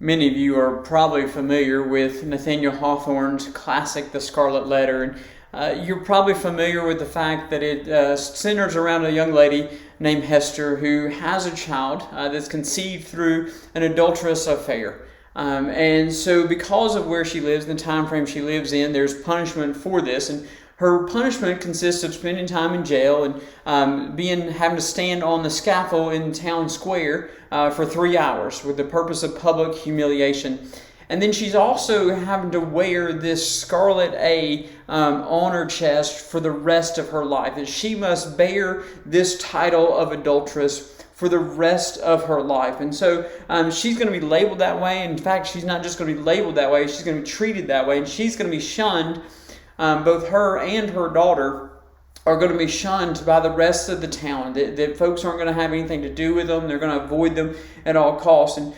Many of you are probably familiar with Nathaniel Hawthorn's classic, The Scarlet Letter. And you're probably familiar with the fact that it centers around a young lady named Hester who has a child that's conceived through an adulterous affair. And so because of where she lives, the time frame she lives in, there's punishment for this. And her punishment consists of spending time in jail and having to stand on the scaffold in town square for 3 hours with the purpose of public humiliation. And then she's also having to wear this scarlet A on her chest for the rest of her life. That she must bear this title of adulteress for the rest of her life. And so she's going to be labeled that way. In fact, she's not just going to be labeled that way, she's going to be treated that way. And she's going to be shunned. Both her and her daughter are going to be shunned by the rest of the town. That folks aren't going to have anything to do with them. They're going to avoid them at all costs. And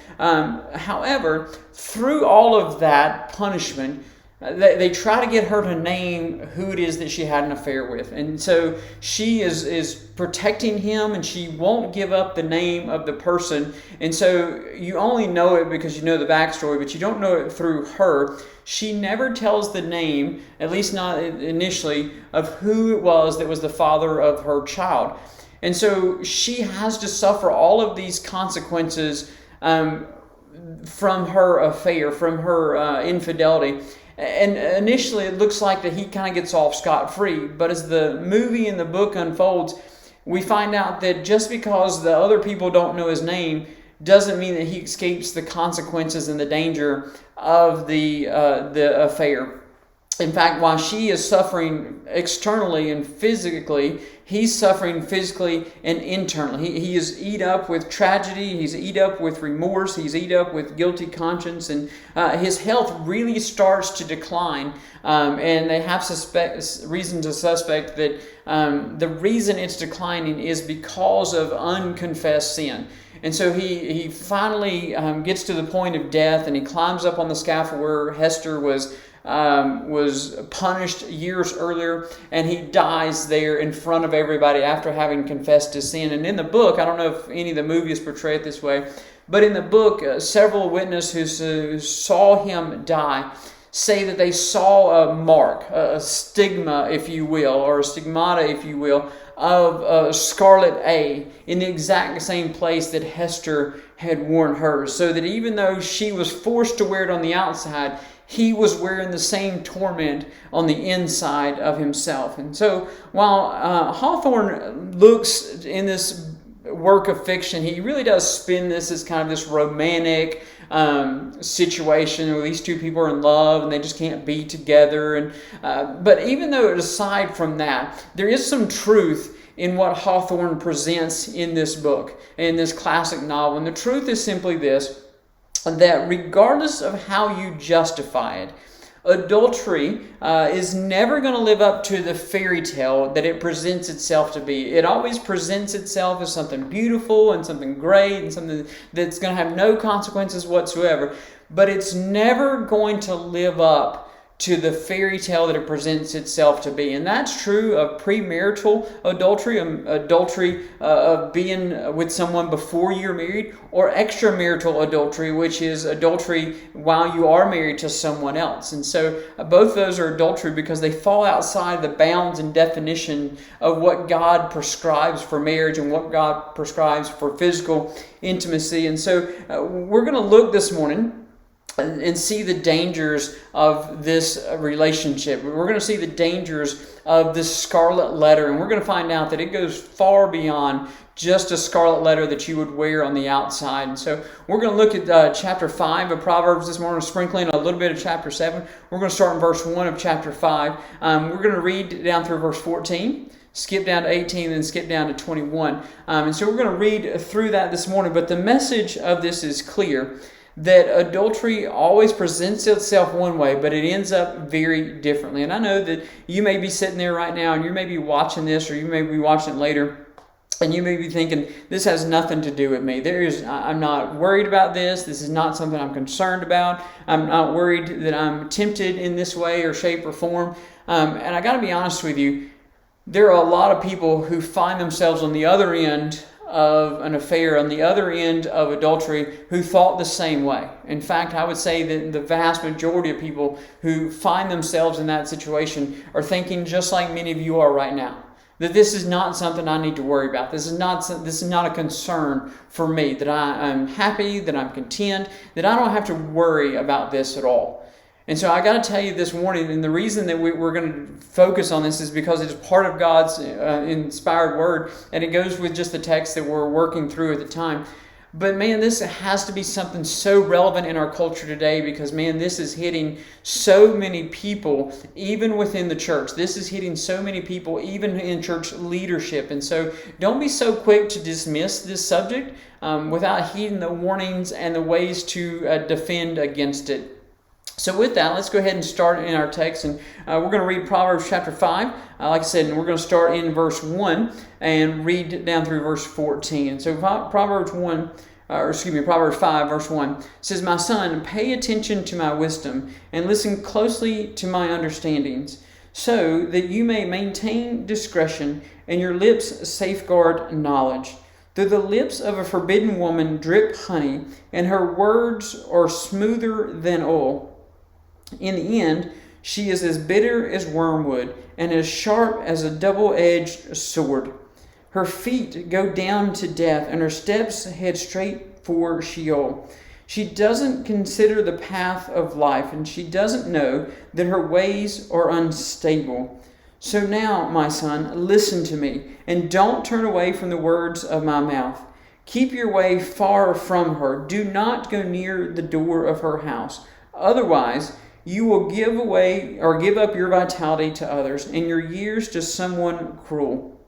however, through all of that punishment, they try to get her to name who it is that she had an affair with. And so she is protecting him, and she won't give up the name of the person. And so you only know it because you know the backstory, but you don't know it through her. She never tells the name, at least not initially, of who it was that was the father of her child. And so she has to suffer all of these consequences from her affair, from her infidelity. And initially it looks like that he kind of gets off scot-free. But as the movie and the book unfolds, we find out that just because the other people don't know his name doesn't mean that he escapes the consequences and the danger of the affair. In fact, while she is suffering externally and physically, he's suffering physically and internally. He is eat up with tragedy. He's eat up with remorse. He's eat up with guilty conscience. And his health really starts to decline. And they have reason to suspect that the reason it's declining is because of unconfessed sin. And so he finally gets to the point of death, and he climbs up on the scaffold where Hester was punished years earlier, and he dies there in front of everybody after having confessed his sin. And in the book, I don't know if any of the movies portray it this way, but in the book, several witnesses who saw him die say that they saw a mark, a stigma, if you will, or a stigmata, if you will, of Scarlet A in the exact same place that Hester had worn hers. So that even though she was forced to wear it on the outside, he was wearing the same torment on the inside of himself. And so while Hawthorn looks in this work of fiction, he really does spin this as kind of this romantic situation where these two people are in love and they just can't be together. And but even though aside from that, there is some truth in what Hawthorn presents in this book, in this classic novel. And the truth is simply this, that regardless of how you justify it, adultery is never going to live up to the fairy tale that it presents itself to be. It always presents itself as something beautiful and something great and something that's going to have no consequences whatsoever. But it's never going to live up to the fairy tale that it presents itself to be. And that's true of premarital adultery, adultery of being with someone before you're married, or extramarital adultery, which is adultery while you are married to someone else. And so both those are adultery because they fall outside the bounds and definition of what God prescribes for marriage and what God prescribes for physical intimacy. And so we're going to look this morning and see the dangers of this relationship. We're going to see the dangers of this scarlet letter, and we're going to find out that it goes far beyond just a scarlet letter that you would wear on the outside. And so we're going to look at chapter 5 of Proverbs this morning, sprinkling a little bit of chapter 7. We're going to start in verse 1 of chapter 5. We're going to read down through verse 14. Skip down to 18, then skip down to 21. And so we're going to read through that this morning. But the message of this is clear, that adultery always presents itself one way, but it ends up very differently. And I know that you may be sitting there right now, and you may be watching this, or you may be watching it later, and you may be thinking, this has nothing to do with me. I'm not worried about this. This is not something I'm concerned about. I'm not worried that I'm tempted in this way or shape or form. And I got to be honest with you, there are a lot of people who find themselves on the other end of an affair on the other end of adultery who thought the same way. In fact, I would say that the vast majority of people who find themselves in that situation are thinking just like many of you are right now. That this is not something I need to worry about. This is not a concern for me. That I'm happy, that I'm content, that I don't have to worry about this at all. And so I got to tell you this morning, and the reason that we're going to focus on this is because it's part of God's inspired word, and it goes with just the text that we're working through at the time. But man, this has to be something so relevant in our culture today because, man, this is hitting so many people, even within the church. This is hitting so many people, even in church leadership. And so don't be so quick to dismiss this subject without heeding the warnings and the ways to defend against it. So with that, let's go ahead and start in our text, and we're going to read Proverbs chapter 5, like I said, and we're going to start in verse 1 and read down through verse 14. And so Proverbs 5, verse 1 says, "My son, pay attention to my wisdom and listen closely to my understandings, so that you may maintain discretion and your lips safeguard knowledge. Through the lips of a forbidden woman drip honey, and her words are smoother than oil. In the end, she is as bitter as wormwood and as sharp as a double-edged sword. Her feet go down to death, and her steps head straight for Sheol. She doesn't consider the path of life, and she doesn't know that her ways are unstable. So now, my son, listen to me, and don't turn away from the words of my mouth. Keep your way far from her. Do not go near the door of her house. Otherwise, you will give away or give up your vitality to others and your years to someone cruel.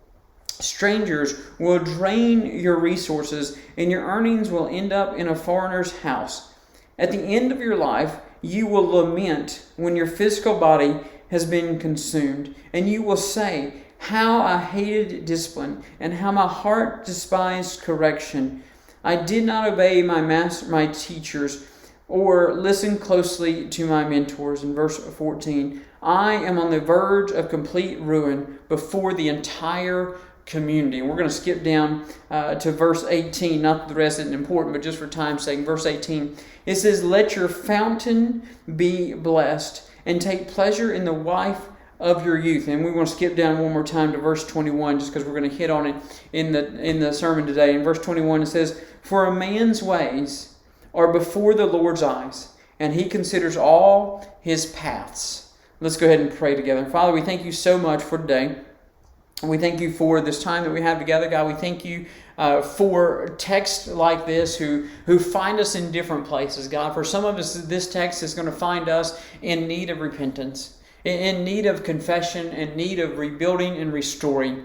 Strangers will drain your resources, and your earnings will end up in a foreigner's house. At the end of your life, you will lament when your physical body has been consumed, and you will say, 'How I hated discipline, and how my heart despised correction. I did not obey my teachers, or listen closely to my mentors.'" In verse 14, "I am on the verge of complete ruin before the entire community." And we're going to skip down to verse 18. Not that the rest isn't important, but just for time's sake. Verse 18, it says, "Let your fountain be blessed, and take pleasure in the wife of your youth." And we want to skip down one more time to verse 21, just because we're going to hit on it in the sermon today. In verse 21, it says, "For a man's ways are before the Lord's eyes, and he considers all his paths." Let's go ahead and pray together. Father, we thank you so much for today. We thank you for this time that we have together, God. We thank you for texts like this who find us in different places, God. For some of us, this text is going to find us in need of repentance, in need of confession, in need of rebuilding and restoring.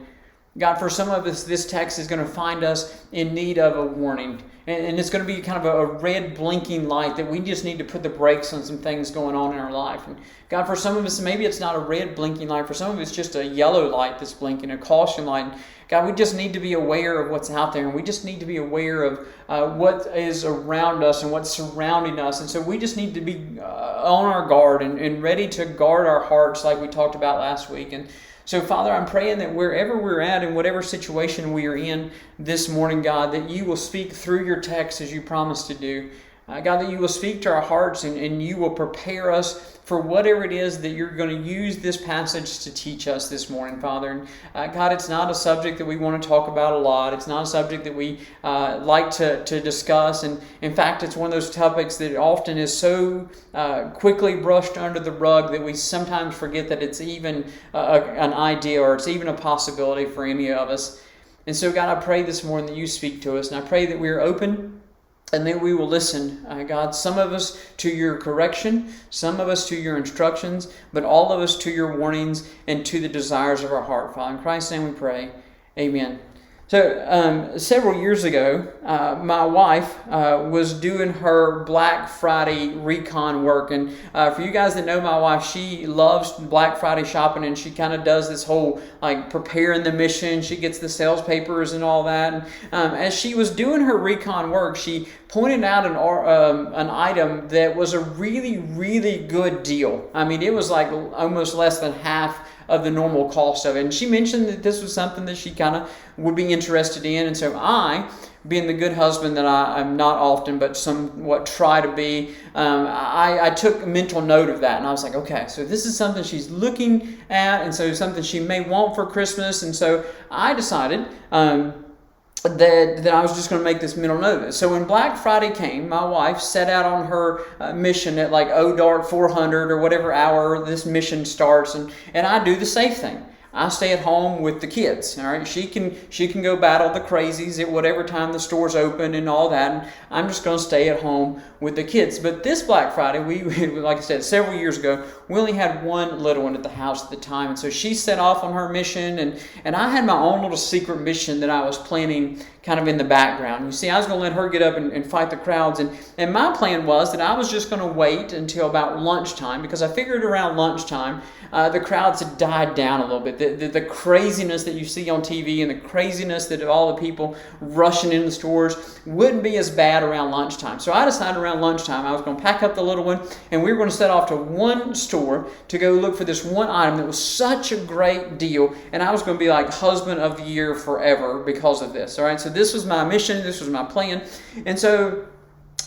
God, for some of us, this text is going to find us in need of a warning. And it's going to be kind of a red blinking light that we just need to put the brakes on some things going on in our life. And God, for some of us, maybe it's not a red blinking light. For some of us, it's just a yellow light that's blinking, a caution light. God, we just need to be aware of what's out there. And we just need to be aware of what is around us and what's surrounding us. And so we just need to be on our guard and ready to guard our hearts like we talked about last week. And so, Father, I'm praying that wherever we're at, in whatever situation we are in this morning, God, that you will speak through your text as you promised to do. God, that you will speak to our hearts and you will prepare us for whatever it is that you're going to use this passage to teach us this morning, Father. And God, it's not a subject that we want to talk about a lot. It's not a subject that we like to discuss. And in fact, it's one of those topics that often is so quickly brushed under the rug that we sometimes forget that it's even an idea or it's even a possibility for any of us. And so, God, I pray this morning that you speak to us. And I pray that we are open and that we will listen, God, some of us to your correction, some of us to your instructions, but all of us to your warnings and to the desires of our heart. Father, in Christ's name we pray. Amen. So several years ago, my wife was doing her Black Friday recon work. And for you guys that know my wife, she loves Black Friday shopping, and she kind of does this whole like preparing the mission. She gets the sales papers and all that. And as she was doing her recon work, she pointed out an item that was a really, really good deal. I mean, it was like almost less than half of the normal cost of it. And she mentioned that this was something that she kind of would be interested in. And so I, being the good husband that I'm not often, but somewhat try to be, I took mental note of that. And I was like, okay, so this is something she's looking at, and so something she may want for Christmas. And so I decided that I was just going to make this mental note of it. So when Black Friday came, my wife set out on her mission at like dark 400 or whatever hour this mission starts, and I do the safe thing. I stay at home with the kids. All right, she can go battle the crazies at whatever time the store's open and all that, and I'm just going to stay at home with the kids. But this Black Friday, we like I said, several years ago, we only had one little one at the house at the time, and so she set off on her mission, and I had my own little secret mission that I was planning kind of in the background. You see, I was going to let her get up and fight the crowds, and my plan was that I was just going to wait until about lunchtime, because I figured around lunchtime the crowds had died down a little bit. The craziness that you see on TV and the craziness that all the people rushing in the stores wouldn't be as bad around lunchtime. So I decided around lunchtime I was going to pack up the little one, and we were going to set off to one store to go look for this one item that was such a great deal, and I was going to be like husband of the year forever because of this. All right, so this was my mission, this was my plan, and so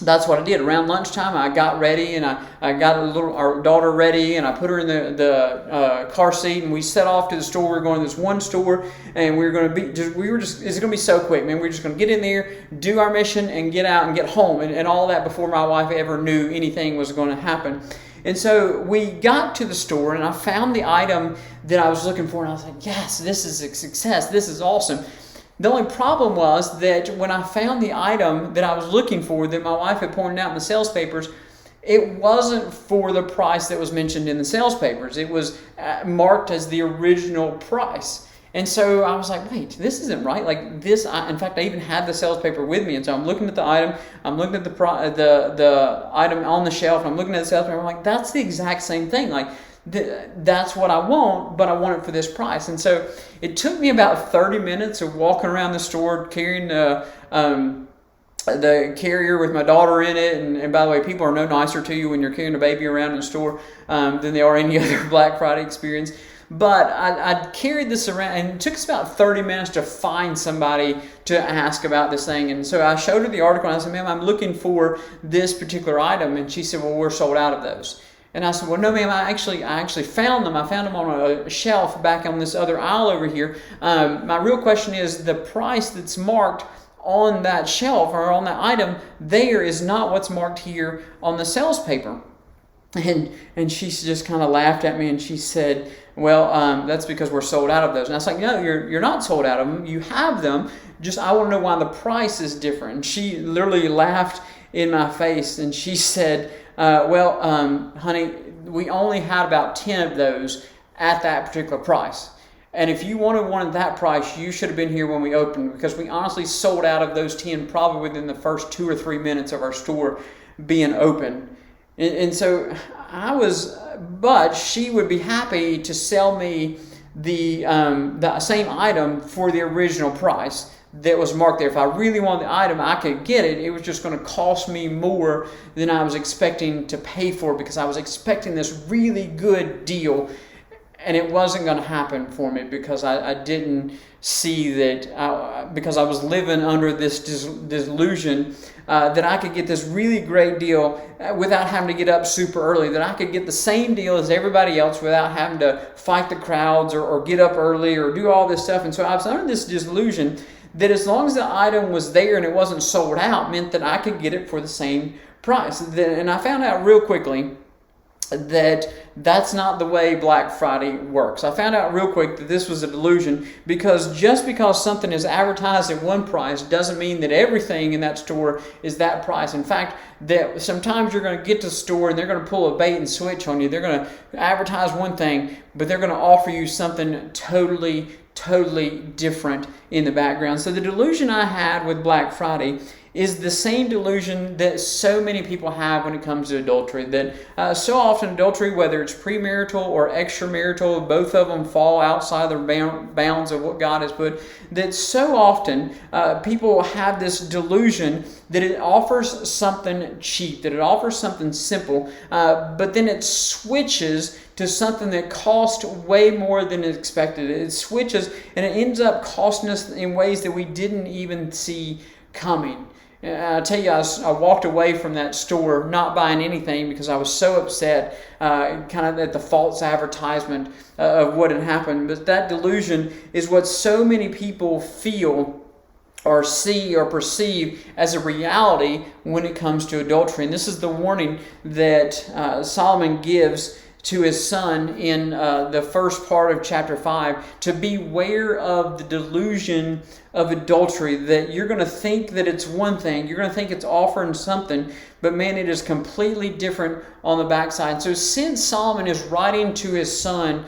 that's what I did. Around lunchtime, I got ready, and I got our daughter ready, and I put her in the car seat, and we set off to the store. We were going to this one store, and we were going to be it's going to be so quick, man. We were just going to get in there, do our mission, and get out and get home, and all that before my wife ever knew anything was going to happen. And so we got to the store, and I found the item that I was looking for, and I was like, yes, this is a success. This is awesome. The only problem was that when I found the item that I was looking for, that my wife had pointed out in the sales papers, it wasn't for the price that was mentioned in the sales papers. It was marked as the original price. And so I was like, wait, this isn't right. Like this, in fact, I even had the sales paper with me. And so I'm looking at the item, I'm looking at the item on the shelf, and I'm looking at the sales paper. I'm like, that's the exact same thing. Like, that's what I want, but I want it for this price. And so it took me about 30 minutes of walking around the store carrying the carrier with my daughter in it. And by the way, people are no nicer to you when you're carrying a baby around in the store than they are any other Black Friday experience. But I carried this around, and it took us about 30 minutes to find somebody to ask about this thing. And so I showed her the article, and I said, ma'am, I'm looking for this particular item. And she said, well, we're sold out of those. And I said, well, no, ma'am, I actually found them. I found them on a shelf back on this other aisle over here. My real question is, the price that's marked on that shelf or on that item there is not what's marked here on the sales paper. And she just kind of laughed at me, and she said, well, that's because we're sold out of those. And I was like, no, you're not sold out of them. You have them. Just I want to know why the price is different. And she literally laughed in my face, and she said, honey, we only had about 10 of those at that particular price. And if you wanted one at that price, you should have been here when we opened, because we honestly sold out of those 10 probably within the first 2 or 3 minutes of our store being open. And so but she would be happy to sell me the same item for the original price that was marked there. If I really wanted the item, I could get it. It was just going to cost me more than I was expecting to pay for, because I was expecting this really good deal, and it wasn't going to happen for me because I didn't see that, because I was living under this delusion that I could get this really great deal without having to get up super early, that I could get the same deal as everybody else without having to fight the crowds or get up early or do all this stuff. And so I was under this delusion that as long as the item was there and it wasn't sold out, meant that I could get it for the same price. And I found out real quickly that that's not the way Black Friday works. I found out real quick that this was a delusion, because just because something is advertised at one price doesn't mean that everything in that store is that price. In fact, that sometimes you're going to get to the store and they're going to pull a bait and switch on you. They're going to advertise one thing, but they're going to offer you something totally different in the background. So the delusion I had with Black Friday is the same delusion that so many people have when it comes to adultery. That so often adultery, whether it's premarital or extramarital, both of them fall outside the bounds of what God has put. That so often people have this delusion that it offers something cheap, that it offers something simple, but then it switches to something that costs way more than expected. It switches and it ends up costing us in ways that we didn't even see coming. I tell you, I walked away from that store not buying anything because I was so upset kind of at the false advertisement of what had happened. But that delusion is what so many people feel or see or perceive as a reality when it comes to adultery. And this is the warning that Solomon gives to his son in the first part of chapter 5, to beware of the delusion of adultery, that you're going to think that it's one thing, you're going to think it's offering something, but man, it is completely different on the backside. So since Solomon is writing to his son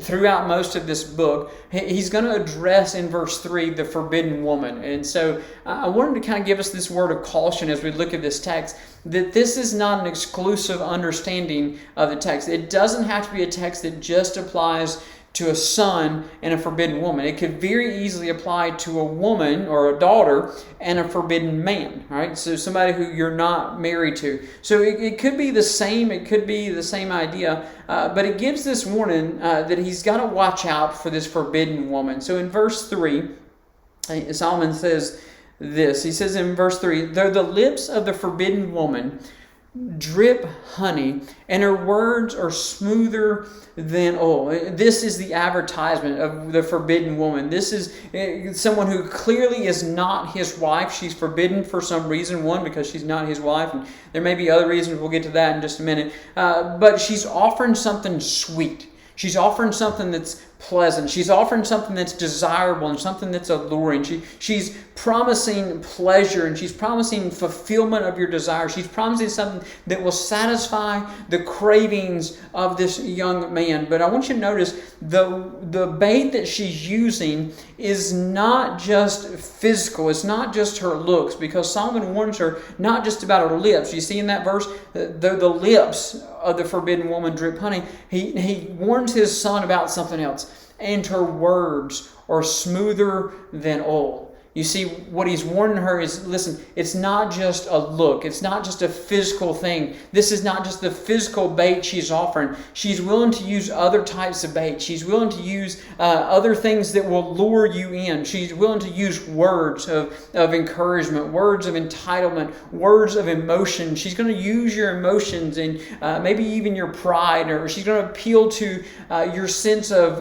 throughout most of this book, he's going to address in verse 3 the forbidden woman. And so I wanted to kind of give us this word of caution as we look at this text, that this is not an exclusive understanding of the text. It doesn't have to be a text that just applies to a son and a forbidden woman. It could very easily apply to a woman or a daughter and a forbidden man, right? So somebody who you're not married to. So it could be the same. It could be the same idea, but it gives this warning that he's got to watch out for this forbidden woman. So in verse 3, Solomon says this. He says in verse 3, though the lips of the forbidden woman drip honey, and her words are smoother than oil. This is the advertisement of the forbidden woman. This is someone who clearly is not his wife. She's forbidden for some reason. One, because she's not his wife, and there may be other reasons. We'll get to that in just a minute. But she's offering something sweet. She's offering something that's pleasant. She's offering something that's desirable and something that's alluring. She's promising pleasure, and she's promising fulfillment of your desire. She's promising something that will satisfy the cravings of this young man. But I want you to notice the bait that she's using is not just physical. It's not just her looks, because Solomon warns her not just about her lips. You see in that verse, the lips of the forbidden woman drip honey. He warns his son about something else. And her words are smoother than oil. You see, what he's warning her is, listen, it's not just a look. It's not just a physical thing. This is not just the physical bait she's offering. She's willing to use other types of bait. She's willing to use other things that will lure you in. She's willing to use words of encouragement, words of entitlement, words of emotion. She's going to use your emotions and maybe even your pride, or she's going to appeal to your sense of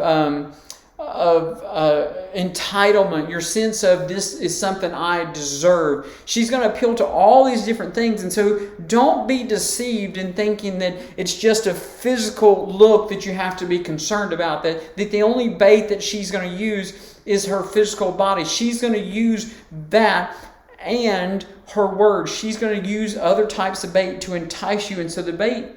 entitlement, your sense of this is something I deserve. She's going to appeal to all these different things. And so don't be deceived in thinking that it's just a physical look that you have to be concerned about, that the only bait that she's going to use is her physical body. She's going to use that and her words. She's going to use other types of bait to entice you. And so the bait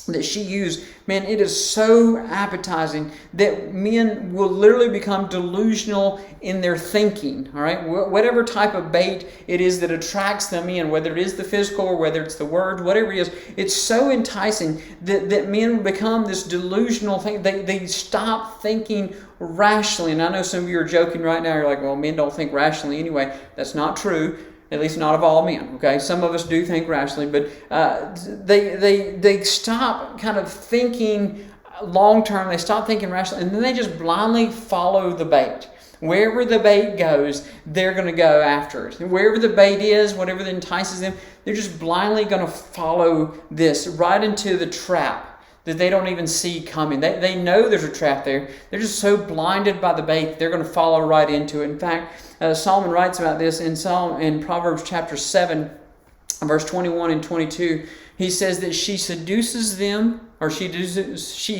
that she used, man, it is so appetizing that men will literally become delusional in their thinking, all right? Whatever type of bait it is that attracts them in, whether it is the physical or whether it's the word, whatever it is, it's so enticing that men become this delusional thing. They stop thinking rationally. And I know some of you are joking right now. You're like, well, men don't think rationally anyway. That's not true. At least not of all men, okay? Some of us do think rationally, but they stop kind of thinking long term. They stop thinking rationally, and then they just blindly follow the bait. Wherever the bait goes, they're going to go after it. And wherever the bait is, whatever that entices them, they're just blindly going to follow this right into the trap that they don't even see coming. They know there's a trap there. They're just so blinded by the bait, they're going to follow right into it. In fact, Solomon writes about this in Proverbs chapter 7, verse 21 and 22. He says that she seduces them, or she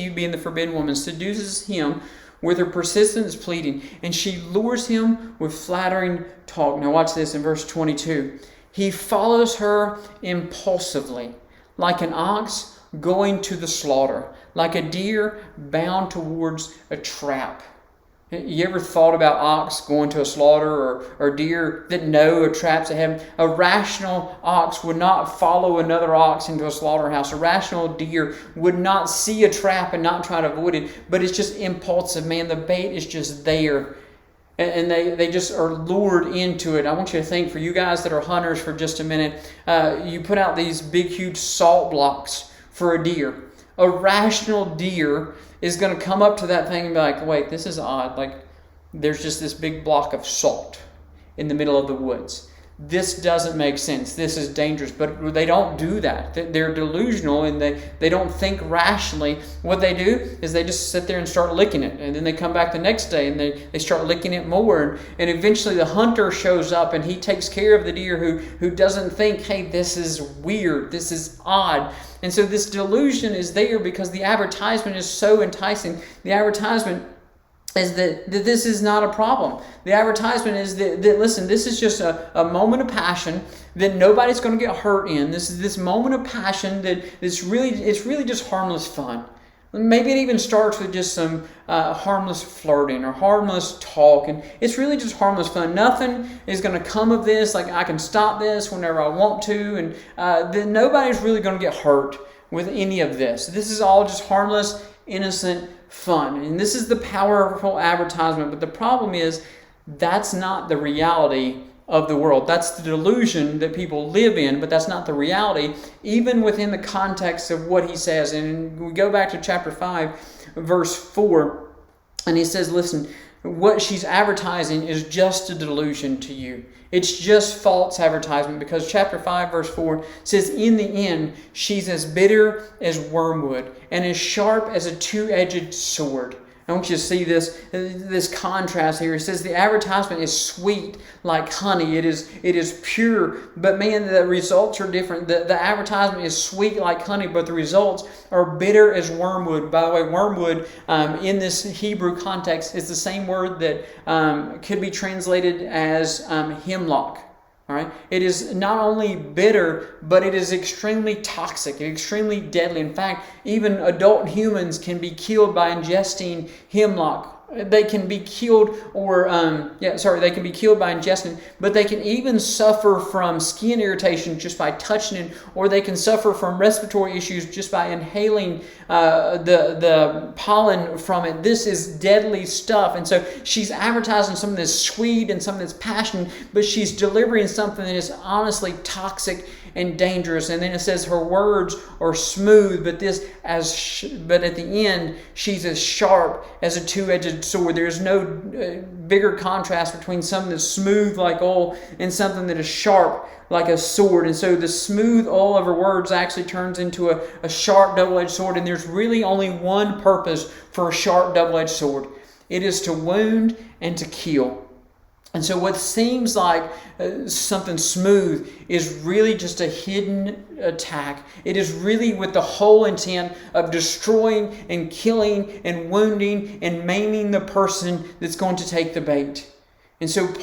being the forbidden woman, seduces him with her persistent pleading, and she lures him with flattering talk. Now watch this in verse 22. He follows her impulsively, like an ox going to the slaughter, like a deer bound towards a trap. You ever thought about ox going to a slaughter, or deer that know traps they have? A rational ox would not follow another ox into a slaughterhouse. A rational deer would not see a trap and not try to avoid it, but it's just impulsive, man. The bait is just there. And they just are lured into it. I want you to think, for you guys that are hunters for just a minute, you put out these big, huge salt blocks for a deer. A rational deer is going to come up to that thing and be like, wait, this is odd. Like, there's just this big block of salt in the middle of the woods. This doesn't make sense. This is dangerous. But they don't do that. They're delusional, and they don't think rationally. What they do is they just sit there and start licking it. And then they come back the next day and they start licking it more. And eventually the hunter shows up and he takes care of the deer who doesn't think, hey, this is weird. This is odd. And so this delusion is there because the advertisement is so enticing. The advertisement is that this is not a problem. The advertisement is that listen, this is just a moment of passion that nobody's going to get hurt in. This is this moment of passion that it's really just harmless fun. Maybe it even starts with just some harmless flirting or harmless talk, and it's really just harmless fun. Nothing is going to come of this. Like, I can stop this whenever I want to, and then nobody's really going to get hurt with any of this. This is all just harmless, innocent fun. And this is the powerful advertisement. But the problem is, that's not the reality of the world. That's the delusion that people live in, but that's not the reality, even within the context of what he says. And we go back to chapter 5, verse 4, and he says, listen, what she's advertising is just a delusion to you. It's just false advertisement, because chapter 5, verse 4 says, in the end, she's as bitter as wormwood and as sharp as a two-edged sword. I want you to see this contrast here. It says the advertisement is sweet like honey. It is pure, but man, the results are different. The advertisement is sweet like honey, but the results are bitter as wormwood. By the way, wormwood in this Hebrew context is the same word that could be translated as hemlock. All right? It is not only bitter, but it is extremely toxic, extremely deadly. In fact, even adult humans can be killed by ingesting hemlock. They can be killed, they can be killed by ingesting, but they can even suffer from skin irritation just by touching it, or they can suffer from respiratory issues just by inhaling the pollen from it. This is deadly stuff. And so she's advertising something that's sweet and something that's passionate, but she's delivering something that is honestly toxic and dangerous. And then it says her words are smooth, but at the end she's as sharp as a two-edged sword. There's no bigger contrast between something that's smooth like oil and something that is sharp like a sword. And so the smooth oil of her words actually turns into a sharp double-edged sword. And there's really only one purpose for a sharp double-edged sword. It is to wound and to kill. And so what seems like something smooth is really just a hidden attack. It is really with the whole intent of destroying and killing and wounding and maiming the person that's going to take the bait. And so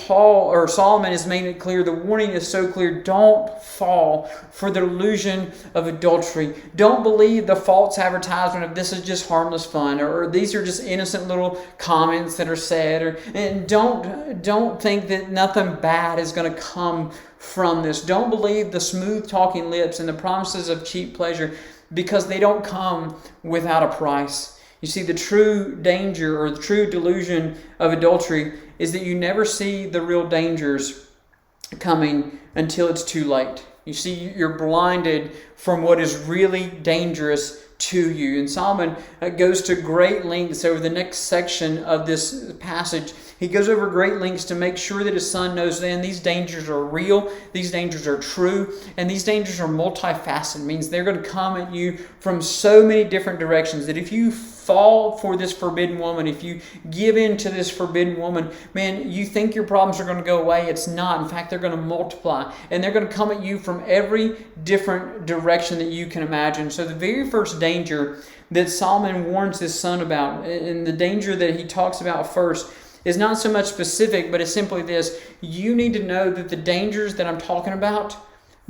Solomon is making it clear, the warning is so clear, don't fall for the illusion of adultery. Don't believe the false advertisement of this is just harmless fun, or these are just innocent little comments that are said, and don't think that nothing bad is going to come from this. Don't believe the smooth talking lips and the promises of cheap pleasure, because they don't come without a price. You see, the true danger or the true delusion of adultery is that you never see the real dangers coming until it's too late. You see, you're blinded from what is really dangerous to you. And Solomon goes to great lengths over the next section of this passage. He goes over great lengths to make sure that his son knows then these dangers are real, these dangers are true, and these dangers are multifaceted. It means they're going to come at you from so many different directions that if you fall for this forbidden woman, if you give in to this forbidden woman, man, you think your problems are going to go away. It's not. In fact, they're going to multiply, and they're going to come at you from every different direction that you can imagine. So the very first danger that Solomon warns his son about, and the danger that he talks about first, is not so much specific, but it's simply this: you need to know that the dangers that I'm talking about,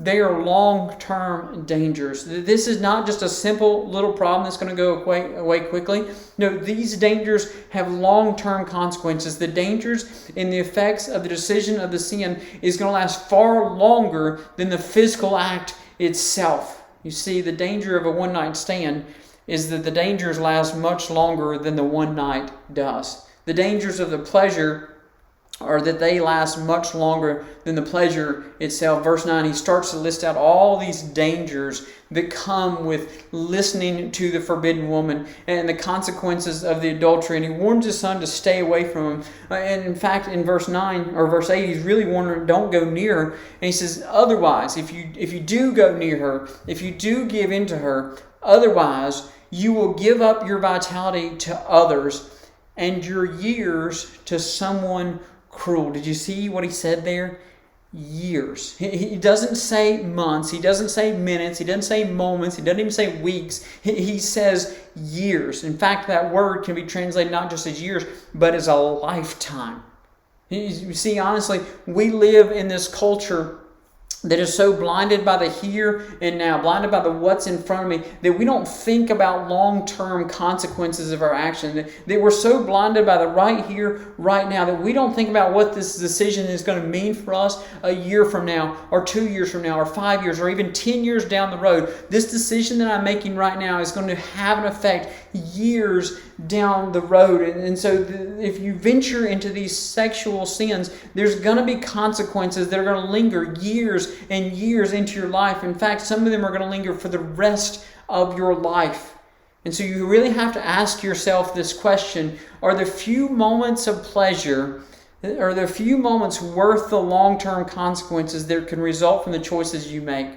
They are long-term dangers. This is not just a simple little problem that's going to go away quickly. No, these dangers have long-term consequences. The dangers and the effects of the decision of the sin is going to last far longer than the physical act itself. You see, the danger of a one-night stand is that the dangers last much longer than the one night does. The dangers of the pleasure are that they last much longer than the pleasure itself. Verse 9, he starts to list out all these dangers that come with listening to the forbidden woman and the consequences of the adultery. And he warns his son to stay away from him. And in fact, in verse 9 or verse 8, he's really warning him, don't go near her. And he says, otherwise, if you do go near her, if you do give in to her, otherwise you will give up your vitality to others and your years to someone cruel. Did you see what he said there? Years. He doesn't say months. He doesn't say minutes. He doesn't say moments. He doesn't even say weeks. He says years. In fact, that word can be translated not just as years, but as a lifetime. You see, honestly, we live in this culture that is so blinded by the here and now, blinded by the what's in front of me, that we don't think about long-term consequences of our action. That we're so blinded by the right here, right now, that we don't think about what this decision is going to mean for us a year from now, or 2 years from now, or 5 years, or even 10 years down the road. This decision that I'm making right now is going to have an effect years down the road. And so if you venture into these sexual sins, there's going to be consequences that are going to linger years and years into your life. In fact, some of them are going to linger for the rest of your life. And so you really have to ask yourself this question: are the few moments of pleasure, are the few moments worth the long-term consequences that can result from the choices you make?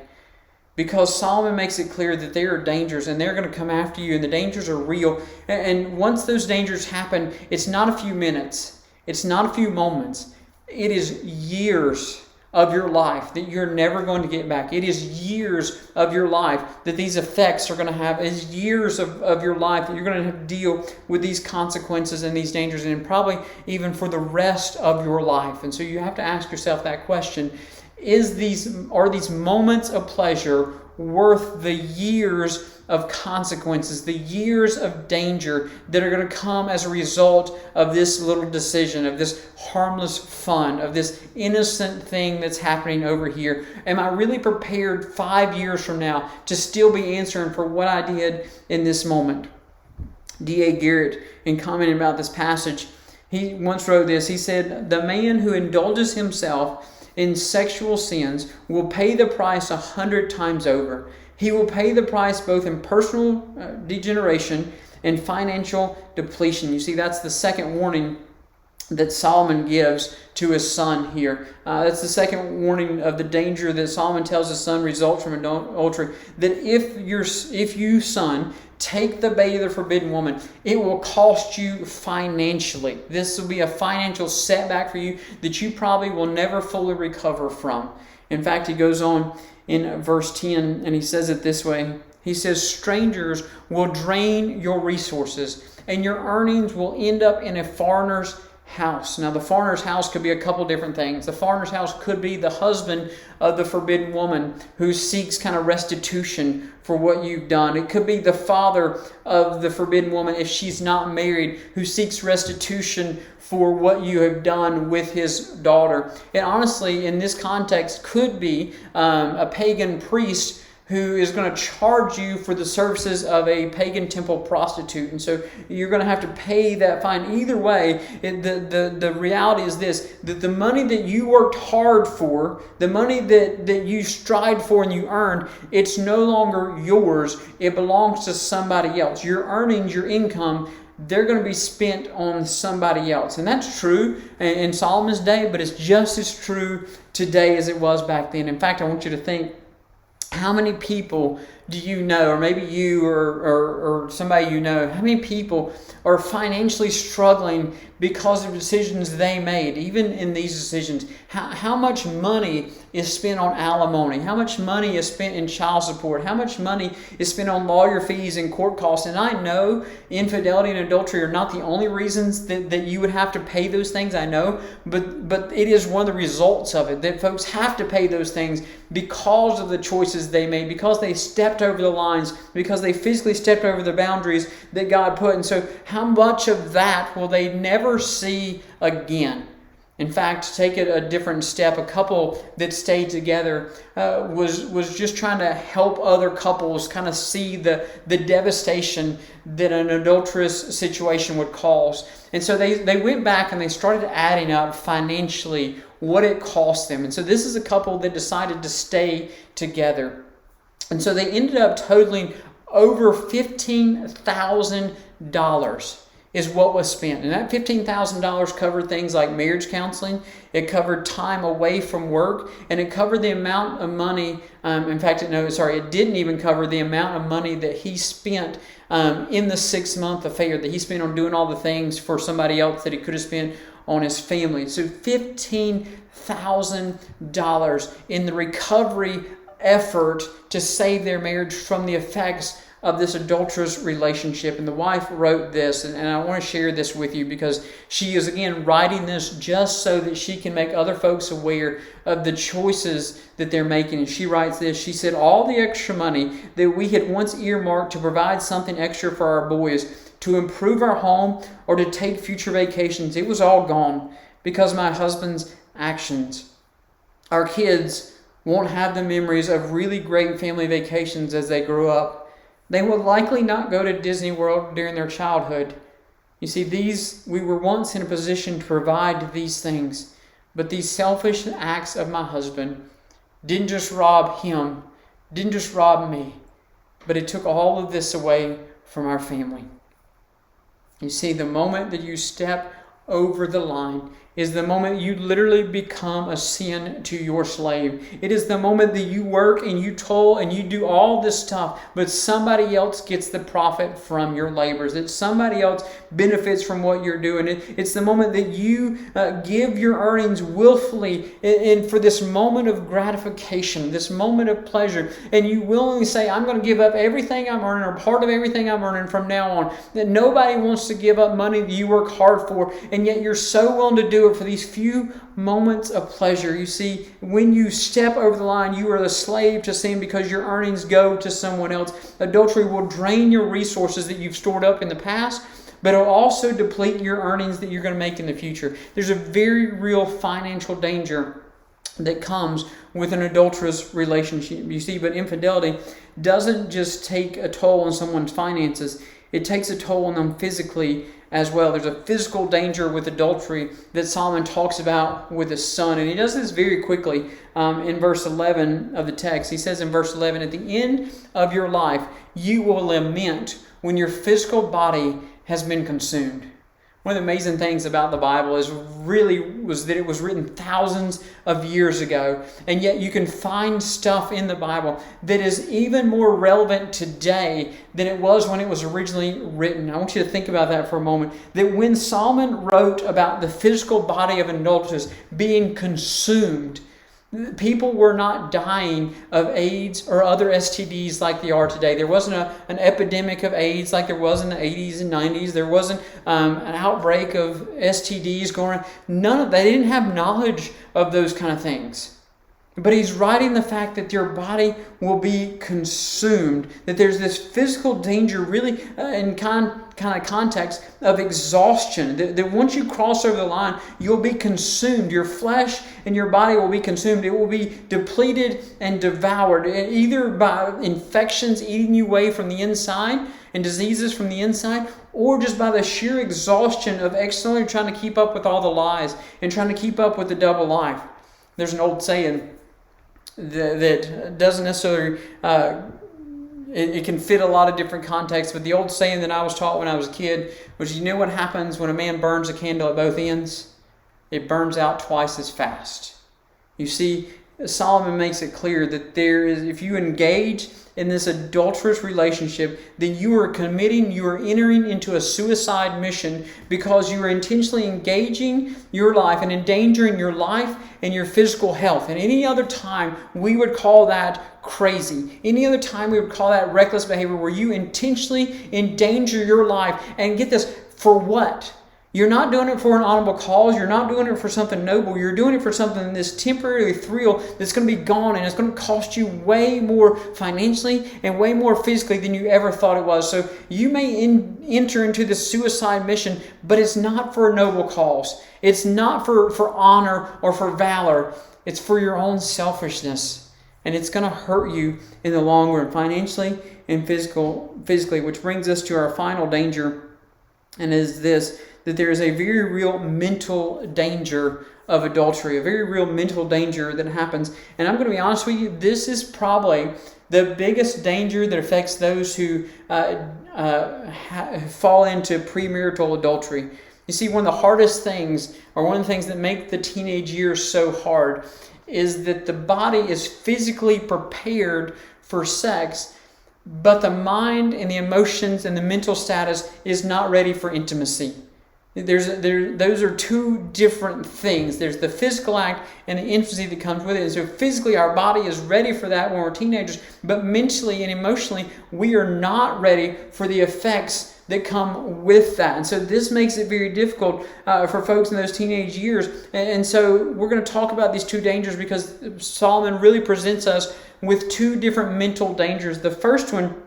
Because Solomon makes it clear that there are dangers and they're going to come after you, and the dangers are real. And once those dangers happen, it's not a few minutes. It's not a few moments. It is years of your life that you're never going to get back. It is years of your life that these effects are going to have. It's years of your life that you're going to have to deal with these consequences and these dangers, and probably even for the rest of your life. And so you have to ask yourself that question: are these moments of pleasure worth the years of consequences, the years of danger that are going to come as a result of this little decision, of this harmless fun, of this innocent thing that's happening over here? Am I really prepared 5 years from now to still be answering for what I did in this moment? D.A. Garrett, in commenting about this passage, he once wrote this. He said, "The man who indulges himself in sexual sins will pay the price 100 times over. He will pay the price both in personal degeneration and financial depletion." You see, that's the second warning that Solomon gives to his son here. That's the second warning of the danger that Solomon tells his son results from adultery. That if you, son, take the bait of the forbidden woman, it will cost you financially. This will be a financial setback for you that you probably will never fully recover from. In fact, he goes on in verse 10 and he says it this way. He says, "Strangers will drain your resources and your earnings will end up in a foreigner's house." Now, the foreigner's house could be a couple different things. The foreigner's house could be the husband of the forbidden woman who seeks kind of restitution for what you've done. It could be the father of the forbidden woman, if she's not married, who seeks restitution for what you have done with his daughter. And honestly, in this context, could be a pagan priest who is going to charge you for the services of a pagan temple prostitute. And so you're going to have to pay that fine. Either way, the reality is this: that the money that you worked hard for, the money that you strived for and you earned, it's no longer yours. It belongs to somebody else. Your earnings, your income, they're going to be spent on somebody else. And that's true in Solomon's day, but it's just as true today as it was back then. In fact, I want you to think, how many people do you know, or maybe you or somebody you know, how many people are financially struggling because of decisions they made? Even in these decisions, how much money is spent on alimony? How much money is spent in child support? How much money is spent on lawyer fees and court costs? And I know infidelity and adultery are not the only reasons that you would have to pay those things, I know, but it is one of the results of it, that folks have to pay those things because of the choices they made, because they stepped over the lines, because they physically stepped over the boundaries that God put. And so how much of that will they never see again? In fact, to take it a different step, a couple that stayed together was just trying to help other couples kind of see the devastation that an adulterous situation would cause. And so they went back and they started adding up financially what it cost them. And so this is a couple that decided to stay together. And so they ended up totaling over $15,000 is what was spent. And that $15,000 covered things like marriage counseling. It covered time away from work. And it covered the amount of money. It didn't even cover the amount of money that he spent in the 6-month affair, that he spent on doing all the things for somebody else that he could have spent on his family. So $15,000 in the recovery effort to save their marriage from the effects of this adulterous relationship. And the wife wrote this, and I want to share this with you because she is, again, writing this just so that she can make other folks aware of the choices that they're making. And she writes this. She said, "All the extra money that we had once earmarked to provide something extra for our boys, to improve our home, or to take future vacations, it was all gone because of my husband's actions. Our kids won't have the memories of really great family vacations as they grow up. They will likely not go to Disney World during their childhood. You see, we were once in a position to provide these things, but these selfish acts of my husband didn't just rob him, didn't just rob me, but it took all of this away from our family." You see, the moment that you step over the line is the moment you literally become a sin to your slave. It is the moment that you work and you toil and you do all this stuff, but somebody else gets the profit from your labors. That somebody else benefits from what you're doing. It's the moment that you give your earnings willfully and for this moment of gratification, this moment of pleasure, and you willingly say, "I'm going to give up everything I'm earning, or part of everything I'm earning from now on." That nobody wants to give up money that you work hard for, and yet you're so willing to do it for these few moments of pleasure. You see, when you step over the line, you are the slave to sin because your earnings go to someone else. Adultery will drain your resources that you've stored up in the past, but it'll also deplete your earnings that you're going to make in the future. There's a very real financial danger that comes with an adulterous relationship. You see, but infidelity doesn't just take a toll on someone's finances. It takes a toll on them physically as well. There's a physical danger with adultery that Solomon talks about with his son. And he does this very quickly in verse 11 of the text. He says in verse 11, "At the end of your life, you will lament when your physical body has been consumed." One of the amazing things about the Bible was that it was written thousands of years ago. And yet you can find stuff in the Bible that is even more relevant today than it was when it was originally written. I want you to think about that for a moment. That when Solomon wrote about the physical body of an adulteress being consumed, people were not dying of AIDS or other STDs like they are today. There wasn't an epidemic of AIDS like there was in the 80s and 90s. There wasn't an outbreak of STDs going on. They didn't have knowledge of those kind of things. But he's writing the fact that your body will be consumed, that there's this physical danger really in kind of context of exhaustion, that once you cross over the line, you'll be consumed. Your flesh and your body will be consumed. It will be depleted and devoured, either by infections eating you away from the inside and diseases from the inside, or just by the sheer exhaustion of externally trying to keep up with all the lies and trying to keep up with the double life. There's an old saying that doesn't necessarily, it can fit a lot of different contexts, but the old saying that I was taught when I was a kid was, you know what happens when a man burns a candle at both ends? It burns out twice as fast. You see, Solomon makes it clear that if you engage in this adulterous relationship, then you are entering into a suicide mission, because you are intentionally engaging your life and endangering your life and your physical health. And any other time, we would call that crazy. Any other time, we would call that reckless behavior, where you intentionally endanger your life. And get this, for what? You're not doing it for an honorable cause. You're not doing it for something noble. You're doing it for something, this temporary thrill that's going to be gone, and it's going to cost you way more financially and way more physically than you ever thought it was. So you may enter into this suicide mission, but it's not for a noble cause. It's not for honor or for valor. It's for your own selfishness. And it's going to hurt you in the long run, financially and physically, which brings us to our final danger, and is this: that there is a very real mental danger of adultery, a very real mental danger that happens. And I'm going to be honest with you, this is probably the biggest danger that affects those who fall into premarital adultery. You see, one of the hardest things, or one of the things that make the teenage years so hard, is that the body is physically prepared for sex, but the mind and the emotions and the mental status is not ready for intimacy. Those are two different things. There's the physical act and the intimacy that comes with it. And so physically, our body is ready for that when we're teenagers, but mentally and emotionally, we are not ready for the effects that come with that. And so this makes it very difficult for folks in those teenage years. And so we're going to talk about these two dangers, because Solomon really presents us with two different mental dangers. The first one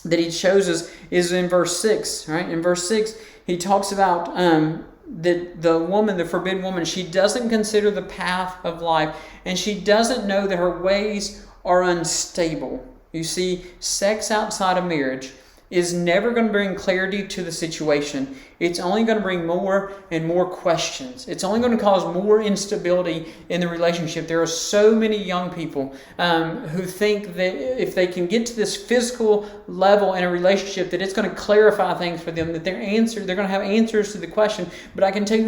that he shows us is in verse 6. Right? In verse 6, he talks about that the woman, the forbidden woman, she doesn't consider the path of life, and she doesn't know that her ways are unstable. You see, sex outside of marriage is never going to bring clarity to the situation. It's only going to bring more and more questions. It's only going to cause more instability in the relationship. There are so many young people who think that if they can get to this physical level in a relationship, that it's going to clarify things for them, that they're going to have answers to the question. But I can tell you,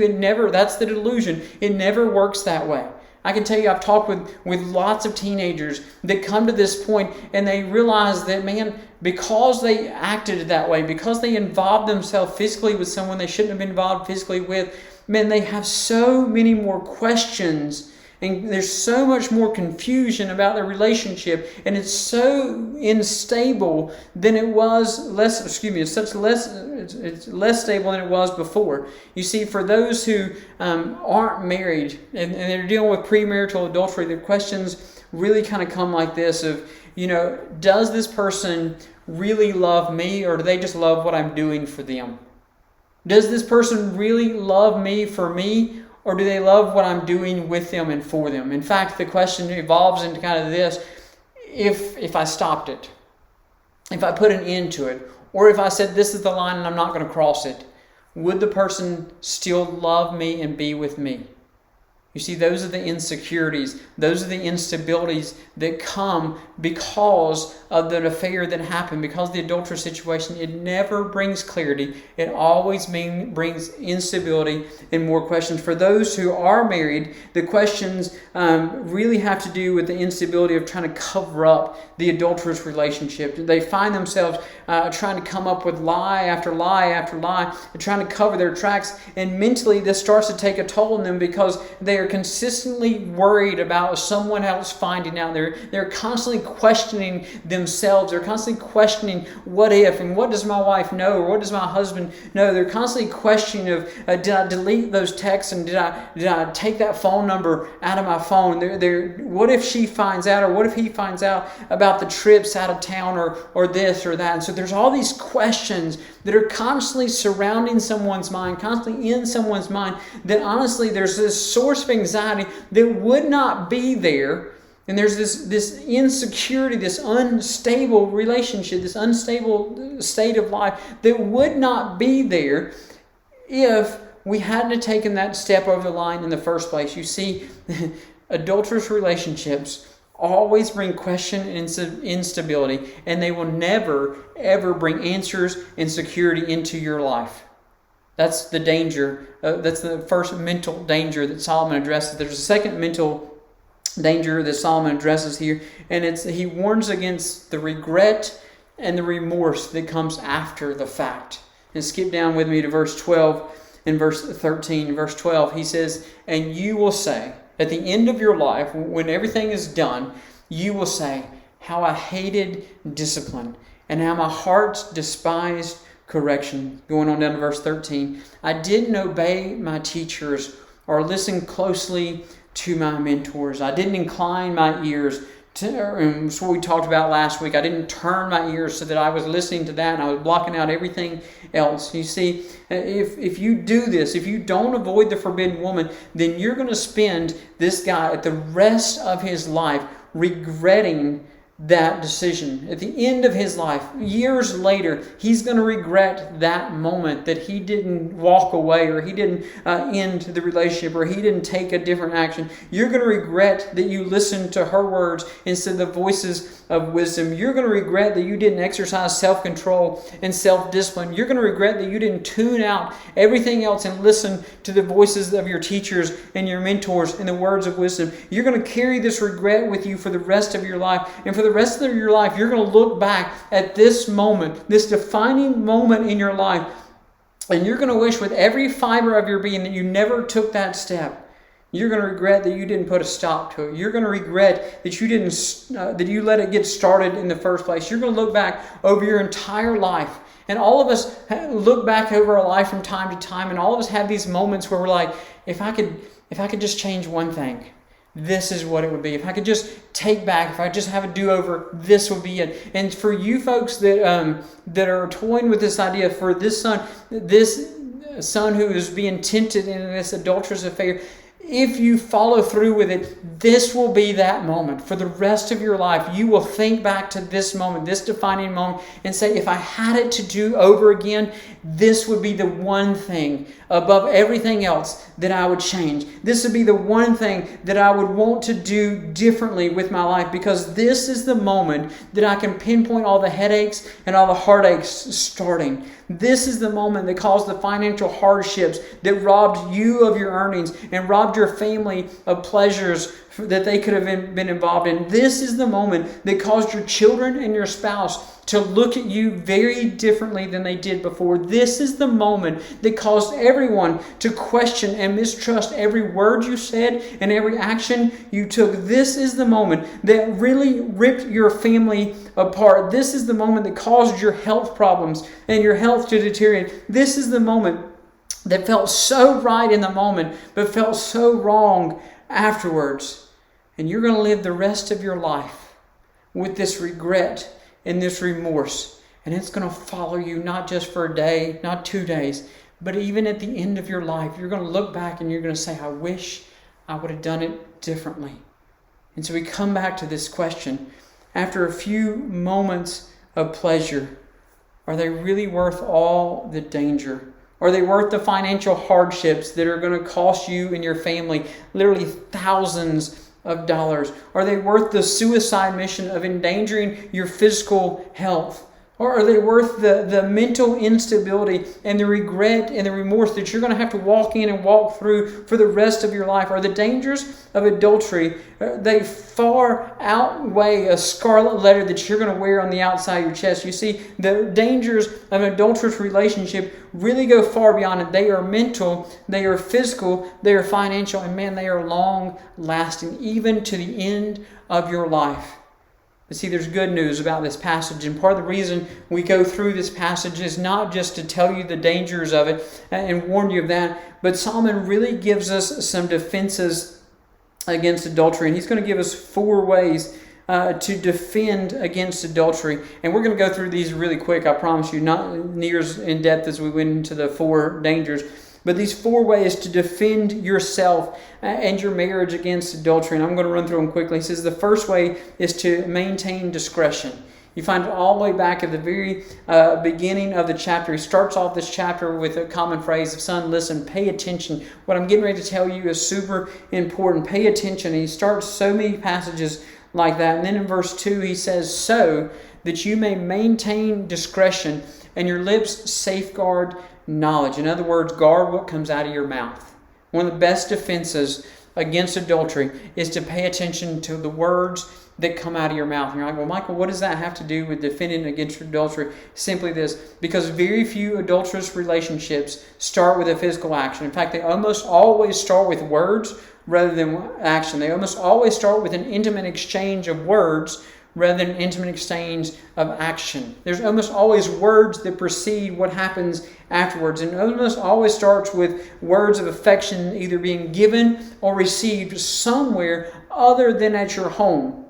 that's the delusion. It never works that way. I can tell you, I've talked with lots of teenagers that come to this point and they realize that, man, because they acted that way, because they involved themselves physically with someone they shouldn't have been involved physically with, man, they have so many more questions, and there's so much more confusion about their relationship, and it's so unstable than it was it's less stable than it was before. You see, for those who aren't married and they're dealing with premarital adultery, the questions really kind of come like this of, does this person really love me, or do they just love what I'm doing for them? Does this person really love me for me, or do they love what I'm doing with them and for them? In fact, the question evolves into kind of this: if I stopped it, if I put an end to it, or if I said this is the line and I'm not going to cross it, would the person still love me and be with me? You see, those are the insecurities, those are the instabilities that come because of the affair that happened, because of the adulterous situation. It never brings clarity. It always brings instability and more questions. For those who are married, the questions really have to do with the instability of trying to cover up the adulterous relationship. They find themselves trying to come up with lie after lie after lie, and trying to cover their tracks. And mentally, this starts to take a toll on them, because they are consistently worried about someone else finding out. They're constantly questioning themselves. They're constantly questioning what if, and what does my wife know, or what does my husband know. They're constantly questioning of did I delete those texts, and did I take that phone number out of my phone? What if she finds out, or what if he finds out about the trips out of town, or this or that? And so there's all these questions that are constantly surrounding someone's mind, constantly in someone's mind, that honestly there's this source of anxiety that would not be there. And there's this insecurity, this unstable relationship, this unstable state of life that would not be there if we hadn't taken that step over the line in the first place. You see, adulterous relationships always bring question and instability, and they will never, ever bring answers and security into your life. That's the danger. That's the first mental danger that Solomon addresses. There's a second mental danger that Solomon addresses here. And he warns against the regret and the remorse that comes after the fact. And skip down with me to verse 12 and verse 13. Verse 12, he says, "And you will say, at the end of your life, when everything is done, you will say, how I hated discipline, and how my heart despised correction." Going on down to verse 13, "I didn't obey my teachers or listen closely to my mentors. I didn't incline my ears to," and that's what we talked about last week. I didn't turn my ears so that I was listening to that and I was blocking out everything else. You see, if you do this, if you don't avoid the forbidden woman, then you're going to spend this guy at the rest of his life regretting that decision. At the end of his life, years later, he's going to regret that moment that he didn't walk away, or he didn't end the relationship, or he didn't take a different action. You're going to regret that you listened to her words instead of the voices of wisdom. You're going to regret that you didn't exercise self-control and self-discipline. You're going to regret that you didn't tune out everything else and listen to the voices of your teachers and your mentors and the words of wisdom. You're going to carry this regret with you for the rest of your life. And for the rest of your life, you're going to look back at this moment, this defining moment in your life, and you're going to wish with every fiber of your being that you never took that step. You're going to regret that you didn't put a stop to it. You're going to regret that you didn't that you let it get started in the first place. You're going to look back over your entire life. And all of us look back over our life from time to time, and all of us have these moments where we're like, if I could just change one thing, this is what it would be. If I could just take back, if I just have a do-over, this would be it. And for you folks that are toying with this idea, for this son who is being tempted in this adulterous affair, if you follow through with it, this will be that moment. For the rest of your life, you will think back to this moment, this defining moment, and say, if I had it to do over again, this would be the one thing above everything else that I would change. This would be the one thing that I would want to do differently with my life, because this is the moment that I can pinpoint all the headaches and all the heartaches starting. This is the moment that caused the financial hardships that robbed you of your earnings and robbed your family of pleasures that they could have been involved in. This is the moment that caused your children and your spouse to look at you very differently than they did before. This is the moment that caused everyone to question and mistrust every word you said and every action you took. This is the moment that really ripped your family apart. This is the moment that caused your health problems and your health to deteriorate. This is the moment that felt so right in the moment, but felt so wrong afterwards. And you're going to live the rest of your life with this regret and this remorse. And it's going to follow you not just for a day, not 2 days, but even at the end of your life. You're going to look back and you're going to say, I wish I would have done it differently. And so we come back to this question. After a few moments of pleasure, are they really worth all the danger? Are they worth the financial hardships that are going to cost you and your family literally thousands of dollars? Are they worth the suicide mission of endangering your physical health? Or are they worth the mental instability and the regret and the remorse that you're going to have to walk in and walk through for the rest of your life? Are the dangers of adultery, they far outweigh a scarlet letter that you're going to wear on the outside of your chest? You see, the dangers of an adulterous relationship really go far beyond it. They are mental, they are physical, they are financial, and man, they are long-lasting, even to the end of your life. But see, there's good news about this passage, and part of the reason we go through this passage is not just to tell you the dangers of it and warn you of that, but Solomon really gives us some defenses against adultery, and he's going to give us 4 ways to defend against adultery. And we're going to go through these really quick, I promise you, not near as in depth as we went into the 4 dangers. But these 4 ways to defend yourself and your marriage against adultery. And I'm going to run through them quickly. He says the first way is to maintain discretion. You find it all the way back at the very beginning of the chapter. He starts off this chapter with a common phrase of, son, listen, pay attention. What I'm getting ready to tell you is super important. Pay attention. And he starts so many passages like that. And then in verse 2 he says, so that you may maintain discretion and your lips safeguard knowledge. In other words, guard what comes out of your mouth. One of the best defenses against adultery is to pay attention to the words that come out of your mouth. And you're like, well, Michael, what does that have to do with defending against adultery? Simply this, because very few adulterous relationships start with a physical action. In fact, they almost always start with words rather than action. They almost always start with an intimate exchange of words rather than an intimate exchange of action. There's almost always words that precede what happens afterwards. And it almost always starts with words of affection either being given or received somewhere other than at your home.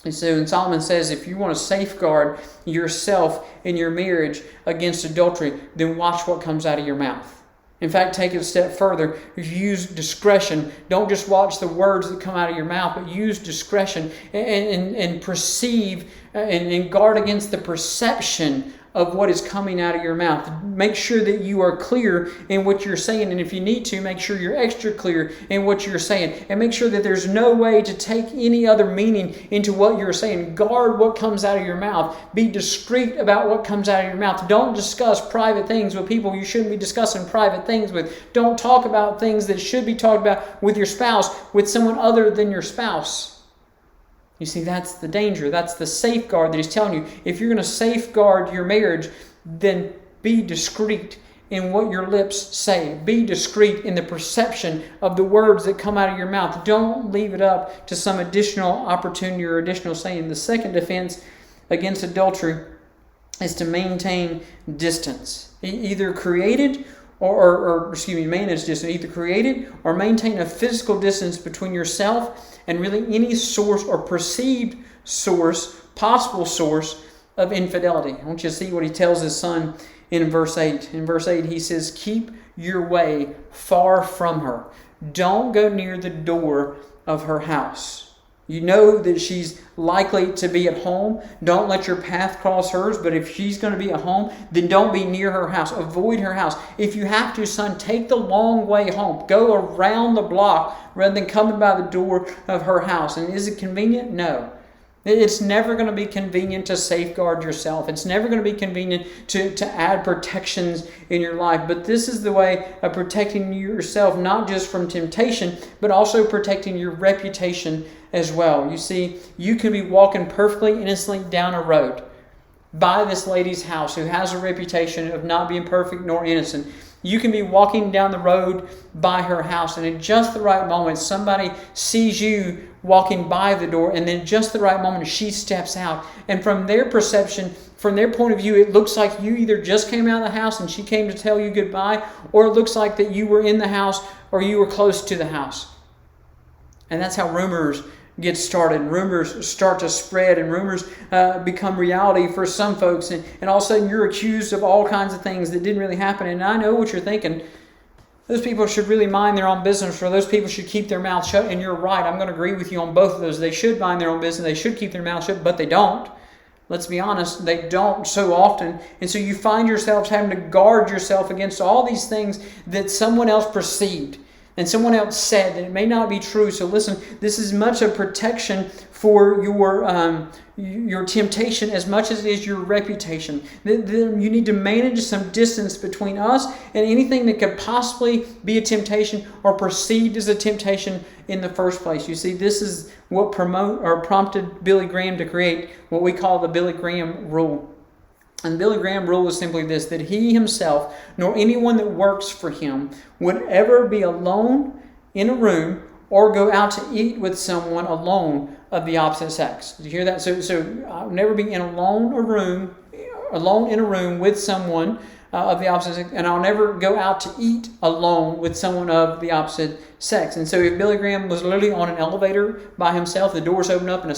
And so when Solomon says, if you want to safeguard yourself in your marriage against adultery, then watch what comes out of your mouth. In fact, take it a step further. Use discretion. Don't just watch the words that come out of your mouth, but use discretion and perceive and guard against the perception of what is coming out of your mouth. Make sure that you are clear in what you're saying, and if you need to, make sure you're extra clear in what you're saying, and make sure that there's no way to take any other meaning into what you're saying. Guard what comes out of your mouth. Be discreet about what comes out of your mouth. Don't discuss private things with people you shouldn't be discussing private things with. Don't talk about things that should be talked about with your spouse with someone other than your spouse. You see, that's the danger. That's the safeguard that he's telling you. If you're going to safeguard your marriage, then be discreet in what your lips say. Be discreet in the perception of the words that come out of your mouth. Don't leave it up to some additional opportunity or additional saying. The second defense against adultery is to maintain distance. Either created manage distance. Either created or maintain a physical distance between yourself and really any source or perceived source, possible source of infidelity. I want you to see what he tells his son in verse 8. In verse 8 he says, keep your way far from her. Don't go near the door of her house. You know that she's likely to be at home. Don't let your path cross hers. But if she's going to be at home, then don't be near her house. Avoid her house. If you have to, son, take the long way home. Go around the block rather than coming by the door of her house. And is it convenient? No. It's never going to be convenient to safeguard yourself. It's never going to be convenient to add protections in your life. But this is the way of protecting yourself, not just from temptation, but also protecting your reputation as well. You see, you can be walking perfectly innocently down a road by this lady's house who has a reputation of not being perfect nor innocent. You can be walking down the road by her house, and at just the right moment, somebody sees you walking by the door, and then just the right moment, she steps out. And from their perception, from their point of view, it looks like you either just came out of the house and she came to tell you goodbye, or it looks like that you were in the house or you were close to the house. And that's how rumors get started. Rumors start to spread, and rumors become reality for some folks. And all of a sudden, you're accused of all kinds of things that didn't really happen. And I know what you're thinking. Those people should really mind their own business, or those people should keep their mouth shut. And you're right. I'm going to agree with you on both of those. They should mind their own business. They should keep their mouth shut, but they don't. Let's be honest, they don't so often. And so you find yourselves having to guard yourself against all these things that someone else perceived and someone else said that it may not be true. So listen, this is much a protection for your temptation as much as it is your reputation. You need to manage some distance between us and anything that could possibly be a temptation or perceived as a temptation in the first place. You see, this is what prompted Billy Graham to create what we call the Billy Graham rule. And the Billy Graham rule is simply this, that he himself, nor anyone that works for him, would ever be alone in a room or go out to eat with someone alone of the opposite sex. Did you hear that? So I'll never be alone in a room with someone of the opposite sex, and I'll never go out to eat alone with someone of the opposite sex. And so if Billy Graham was literally on an elevator by himself, the doors opened up and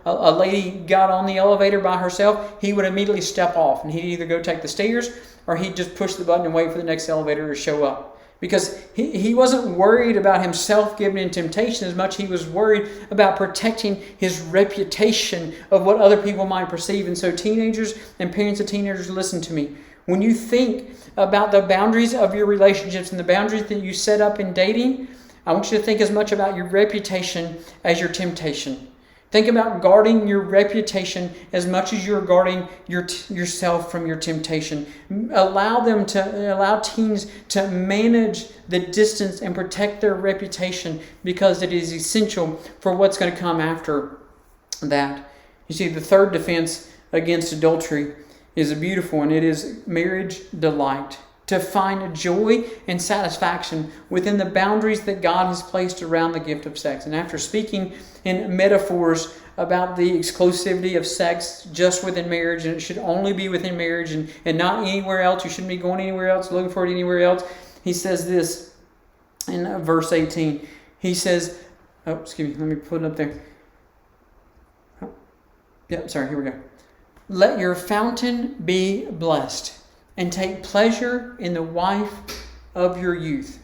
a lady got on the elevator by herself, he would immediately step off, and he'd either go take the stairs or he'd just push the button and wait for the next elevator to show up. Because he wasn't worried about himself giving in temptation as much as he was worried about protecting his reputation of what other people might perceive. And so teenagers and parents of teenagers, listen to me. When you think about the boundaries of your relationships and the boundaries that you set up in dating, I want you to think as much about your reputation as your temptation. Think about guarding your reputation as much as you're guarding yourself from your temptation. Allow teens to manage the distance and protect their reputation, because it is essential for what's going to come after that. You see, the third defense against adultery is a beautiful one. It is marriage delight. To find joy and satisfaction within the boundaries that God has placed around the gift of sex. And after speaking in metaphors about the exclusivity of sex just within marriage, and it should only be within marriage and not anywhere else, you shouldn't be going anywhere else, looking for it anywhere else, he says this in verse 18. He says, let me put it up there. Here we go. Let your fountain be blessed, and take pleasure in the wife of your youth.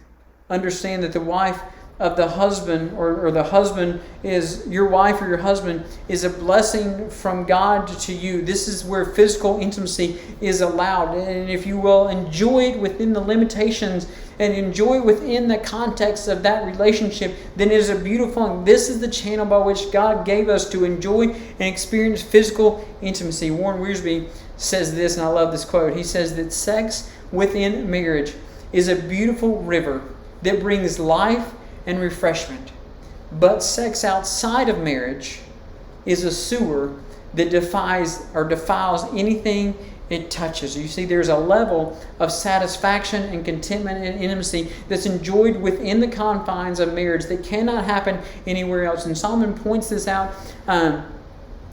Understand that the wife of the husband, or the husband is your wife, or your husband is a blessing from God to you. This is where physical intimacy is allowed. And if you will enjoy it within the limitations and enjoy within the context of that relationship, then it is a beautiful thing. This is the channel by which God gave us to enjoy and experience physical intimacy. Warren Wiersbe says this, and I love this quote. He says that sex within marriage is a beautiful river that brings life and refreshment. But sex outside of marriage is a sewer that defiles anything it touches. You see, there's a level of satisfaction and contentment and intimacy that's enjoyed within the confines of marriage that cannot happen anywhere else. And Solomon points this out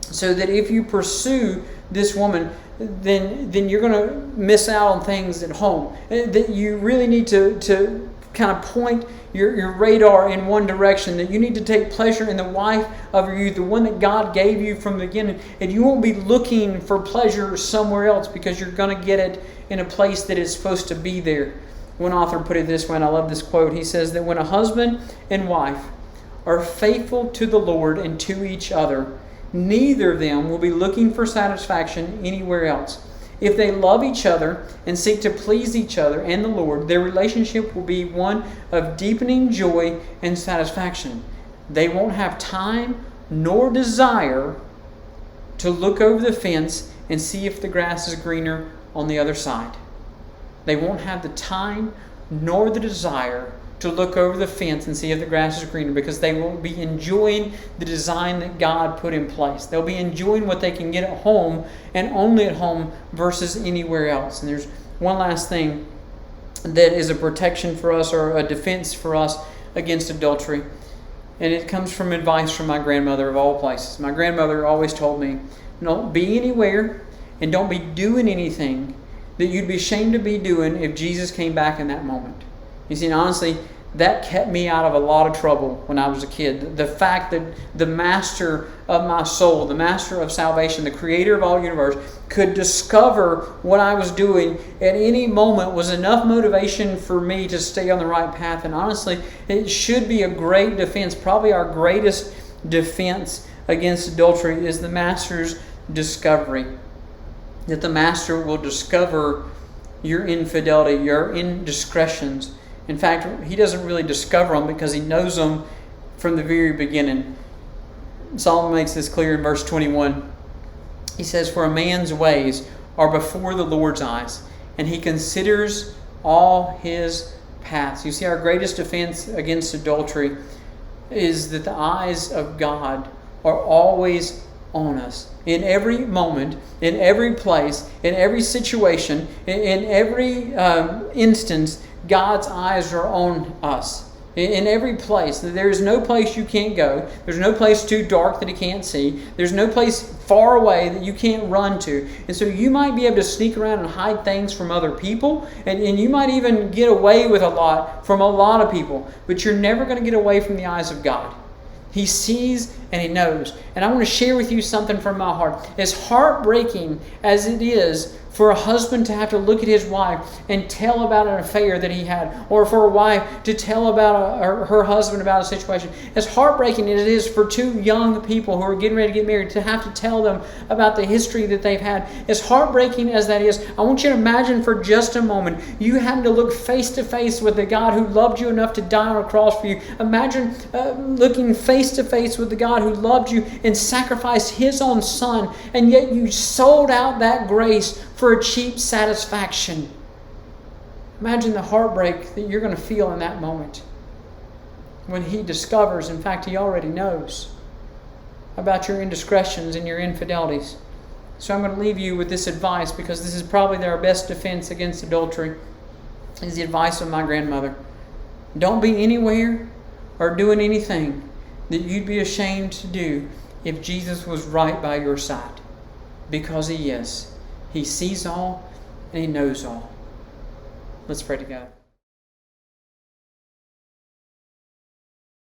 so that if you pursue this woman, then you're going to miss out on things at home. That you really need to kind of point your radar in one direction, that you need to take pleasure in the wife of your youth, the one that God gave you from the beginning, and you won't be looking for pleasure somewhere else, because you're going to get it in a place that is supposed to be there. One author put it this way, and I love this quote. He says that when a husband and wife are faithful to the Lord and to each other, neither of them will be looking for satisfaction anywhere else. If they love each other and seek to please each other and the Lord, their relationship will be one of deepening joy and satisfaction. They won't have time nor desire to look over the fence and see if the grass is greener on the other side. They won't have the time nor the desire to look over the fence and see if the grass is greener, because they won't be enjoying the design that God put in place. They'll be enjoying what they can get at home, and only at home, versus anywhere else. And there's one last thing that is a protection for us, or a defense for us against adultery. And it comes from advice from my grandmother, of all places. My grandmother always told me, don't be anywhere and don't be doing anything that you'd be ashamed to be doing if Jesus came back in that moment. You see, honestly, that kept me out of a lot of trouble when I was a kid. The fact that the master of my soul, the master of salvation, the creator of all the universe, could discover what I was doing at any moment was enough motivation for me to stay on the right path. And honestly, it should be a great defense. Probably our greatest defense against adultery is the master's discovery. That the master will discover your infidelity, your indiscretions. In fact, he doesn't really discover them, because he knows them from the very beginning. Solomon makes this clear in verse 21. He says, "For a man's ways are before the Lord's eyes, and he considers all his paths." You see, our greatest defense against adultery is that the eyes of God are always on us. In every moment, in every place, in every situation, in every instance, God's eyes are on us. In every place. There is no place you can't go. There's no place too dark that He can't see. There's no place far away that you can't run to. And so you might be able to sneak around and hide things from other people. And you might even get away with a lot from a lot of people. But you're never going to get away from the eyes of God. He sees and He knows. And I want to share with you something from my heart. As heartbreaking as it is for a husband to have to look at his wife and tell about an affair that he had, or for a wife to tell about her husband about a situation, as heartbreaking as it is for two young people who are getting ready to get married to have to tell them about the history that they've had, as heartbreaking as that is, I want you to imagine for just a moment you having to look face to face with the God who loved you enough to die on a cross for you. Imagine looking face to face with the God God who loved you and sacrificed His own Son, and yet you sold out that grace for a cheap satisfaction. Imagine the heartbreak that you're going to feel in that moment when He discovers, in fact, He already knows, about your indiscretions and your infidelities. So I'm going to leave you with this advice, because this is probably our best defense against adultery. Is the advice of my grandmother. Don't be anywhere or doing anything that you'd be ashamed to do if Jesus was right by your side. Because He is. He sees all and He knows all. Let's pray together.